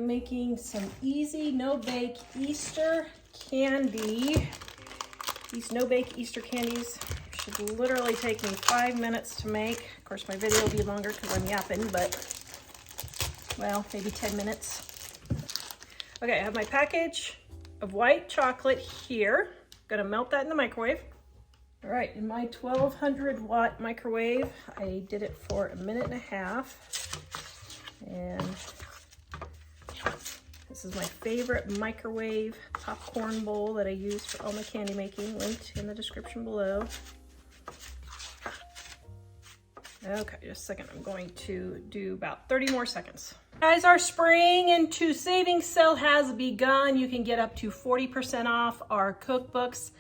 I'm making some easy no-bake Easter candy. These no-bake Easter candies should literally take me 5 minutes to make. Of course, my video will be longer because I'm yapping, but, well, maybe 10 minutes. Okay, I have my package of white chocolate here. Gonna melt that in the microwave. All right, in my 1200 watt microwave, I did it for 1.5 minutes. And this is my favorite microwave popcorn bowl that I use for all my candy making, linked in the description below. Okay, just a second. I'm going to do about 30 more seconds. Guys, our spring into savings sale has begun. You can get up to 40% off our cookbooks.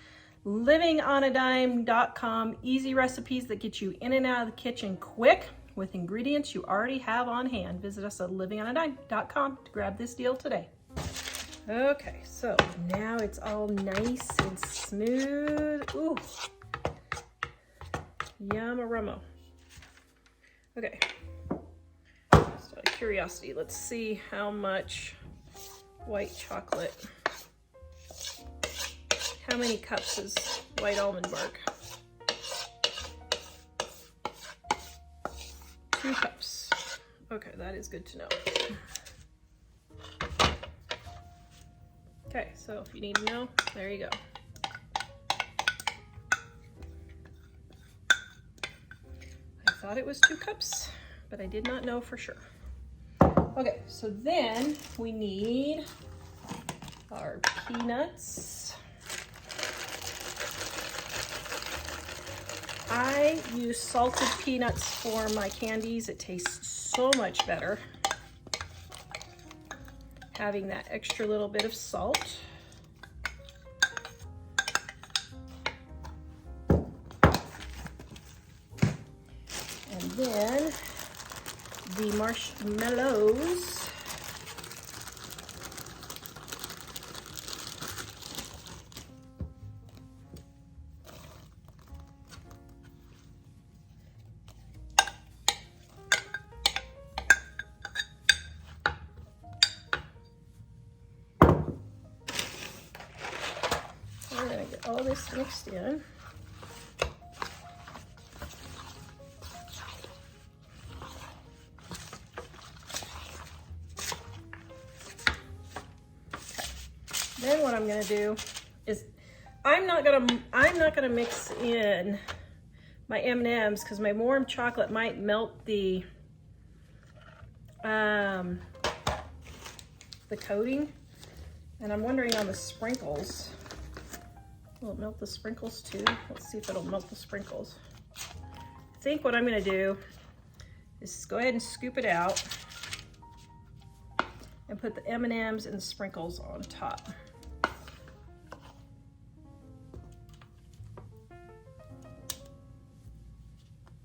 livingonadime.com. Easy recipes that get you in and out of the kitchen quick with ingredients you already have on hand. Visit us at livingonadime.com to grab this deal today. Okay, so now it's all nice and smooth. Ooh, yum-a-rummo. Okay, just out of curiosity, let's see how much white chocolate, how many cups is white almond bark? 2 cups. Okay, that is good to know. Okay, so if you need to know, there you go. I thought it was 2 cups, but I did not know for sure. Okay, so then we need our peanuts. I use salted peanuts for my candies. It tastes so much better having that extra little bit of salt. And then the marshmallows. We're gonna get all this mixed in. Then what I'm gonna do is I'm not gonna mix in my M&Ms because my warm chocolate might melt the coating, and I'm wondering on the sprinkles. Will it melt the sprinkles too? Let's see if it'll melt the sprinkles. I think what I'm gonna do is go ahead and scoop it out and put the M&Ms and the sprinkles on top.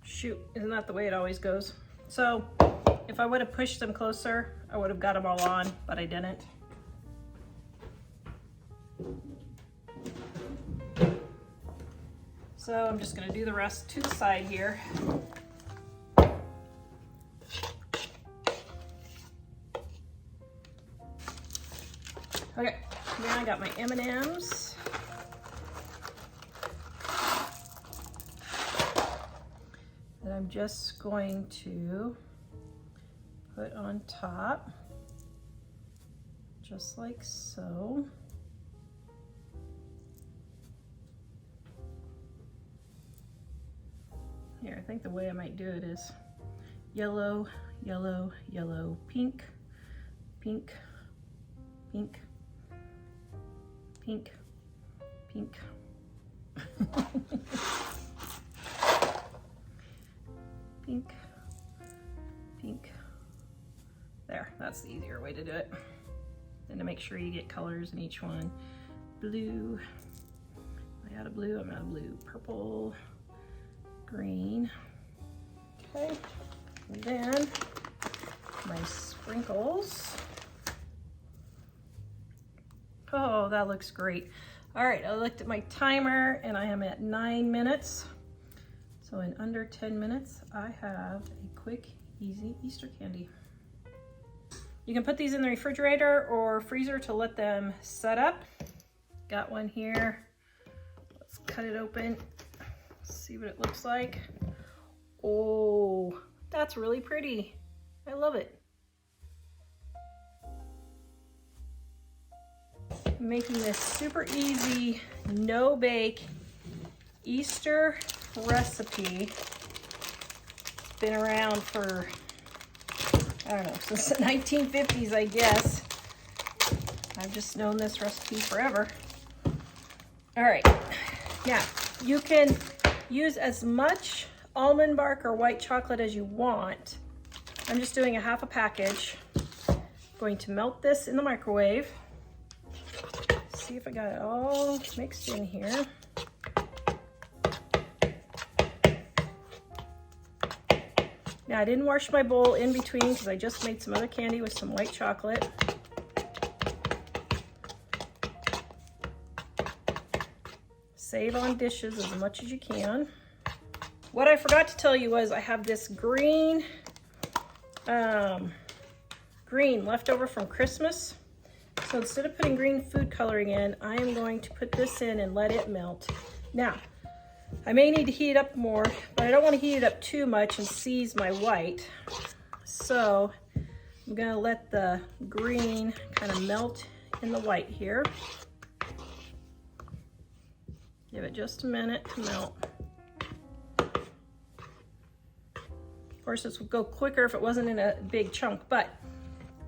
Shoot, isn't that the way it always goes? So if I would have pushed them closer, I would have got them all on, but I didn't. So I'm just gonna do the rest to the side here. Okay, now I got my M&Ms. That I'm just going to put on top, just like so. Here, I think the way I might do it is yellow, yellow, yellow, pink, pink, pink, pink, pink. Pink, pink. There, that's the easier way to do it. And to make sure you get colors in each one. Blue, am I out of blue? I'm out of blue. Purple, green. Okay, and then my sprinkles. Oh, that looks great. All right, I looked at my timer and I am at 9 minutes. So in under 10 minutes, I have a quick, easy Easter candy. You can put these in the refrigerator or freezer to let them set up. Got one here. Let's cut it open. See what it looks like. Oh, that's really pretty. I love it. I'm making this super easy, no bake Easter recipe. It's been around for, I don't know, since the 1950s, I guess. I've just known this recipe forever. All right, now you can use as much almond bark or white chocolate as you want. I'm just doing a half a package. I'm going to melt this in the microwave. See if I got it all mixed in here. Now I didn't wash my bowl in between because I just made some other candy with some white chocolate. Save on dishes as much as you can. What I forgot to tell you was I have this green left over from Christmas. So instead of putting green food coloring in, I am going to put this in and let it melt. Now, I may need to heat it up more, but I don't want to heat it up too much and seize my white. So I'm going to let the green kind of melt in the white here. Give it just a minute to melt. Of course, this would go quicker if it wasn't in a big chunk, but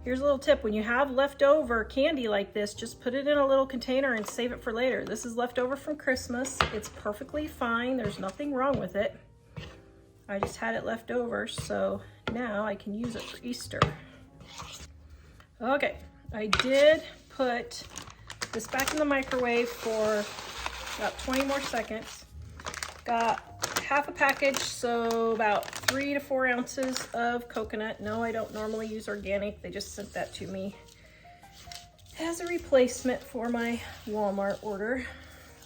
here's a little tip. When you have leftover candy like this, just put it in a little container and save it for later. This is leftover from Christmas. It's perfectly fine. There's nothing wrong with it. I just had it left over, so now I can use it for Easter. Okay, I did put this back in the microwave for about 20 more seconds. Got half a package, so about 3 to 4 ounces of coconut. No, I don't normally use organic. They just sent that to me as a replacement for my Walmart order,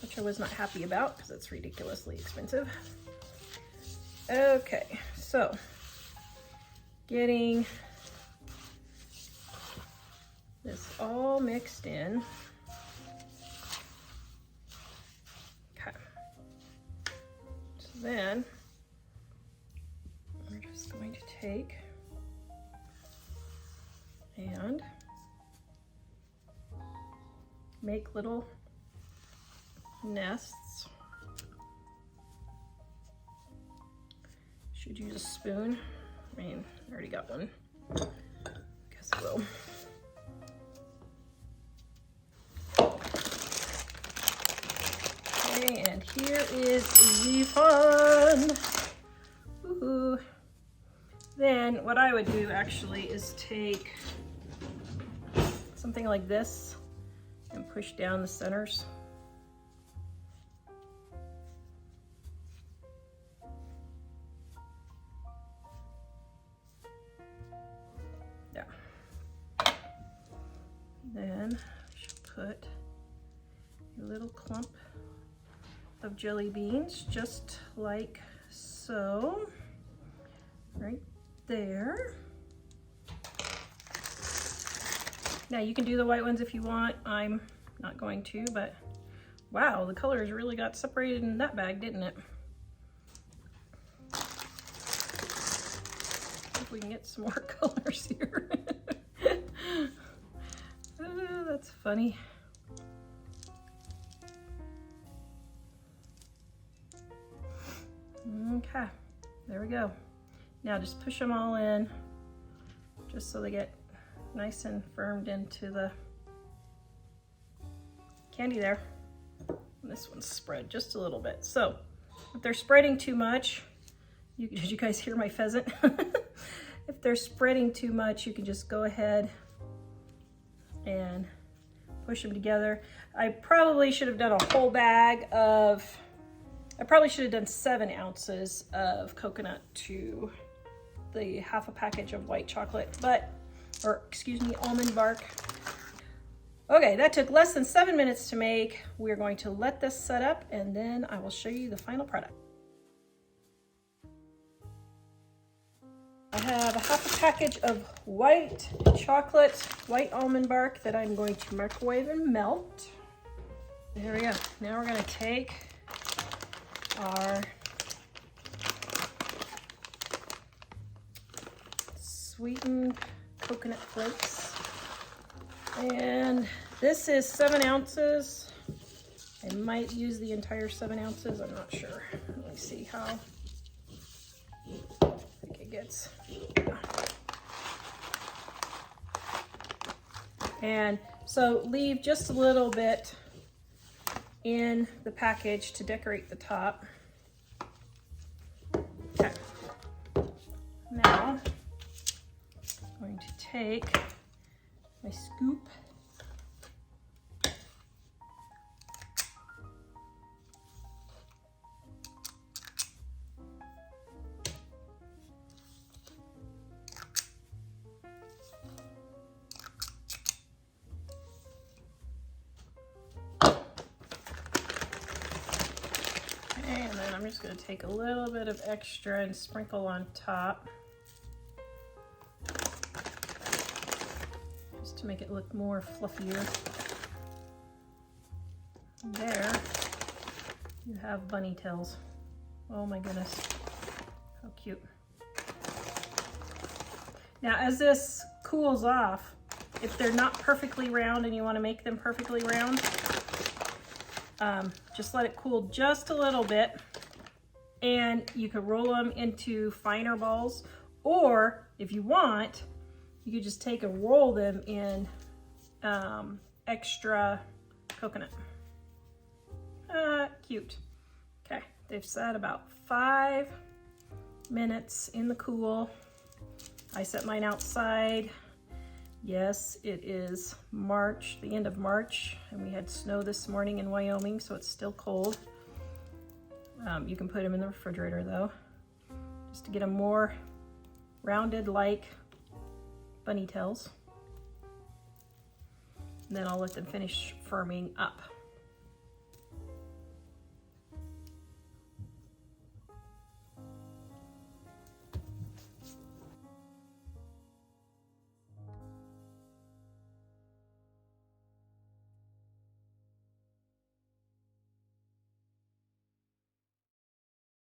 which I was not happy about because it's ridiculously expensive. Okay, so getting this all mixed in. Then we're just going to take and make little nests. Should use a spoon. I mean, I already got one. Guess I will. Okay, and here is the fun. Woohoo. Then what I would do actually is take something like this and push down the centers. Yeah. Then I should put a little clump of jelly beans, just like so, right there. Now you can do the white ones if you want. I'm not going to, but wow, the colors really got separated in that bag, didn't it? If we can get some more colors here. That's funny. Okay, there we go. Now just push them all in, just so they get nice and firmed into the candy there. And this one's spread just a little bit. So if they're spreading too much, did you guys hear my pheasant? If they're spreading too much, you can just go ahead and push them together. I probably should have done a whole bag of, I probably should have done 7 ounces of coconut to the half a package of white chocolate, or excuse me, almond bark. Okay, that took less than 7 minutes to make. We're going to let this set up and then I will show you the final product. I have a half a package of white chocolate, white almond bark that I'm going to microwave and melt. There we go. Now we're going to take our sweetened coconut flakes. And this is 7 ounces. I might use the entire 7 ounces. I'm not sure. Let me see how thick it gets. And so leave just a little bit in the package to decorate the top. Okay. Now I'm going to take my scoop. And then I'm just going to take a little bit of extra and sprinkle on top, just to make it look more fluffier. There you have bunny tails. Oh my goodness, how cute. Now as this cools off, if they're not perfectly round and you want to make them perfectly round, just let it cool just a little bit, and you can roll them into finer balls, or if you want, you could just take and roll them in extra coconut. Cute. Okay, they've sat about 5 minutes in the cool. I set mine outside. Yes, it is March, the end of March, and we had snow this morning in Wyoming, so it's still cold. You can put them in the refrigerator though, just to get them more rounded like bunny tails. And then I'll let them finish firming up.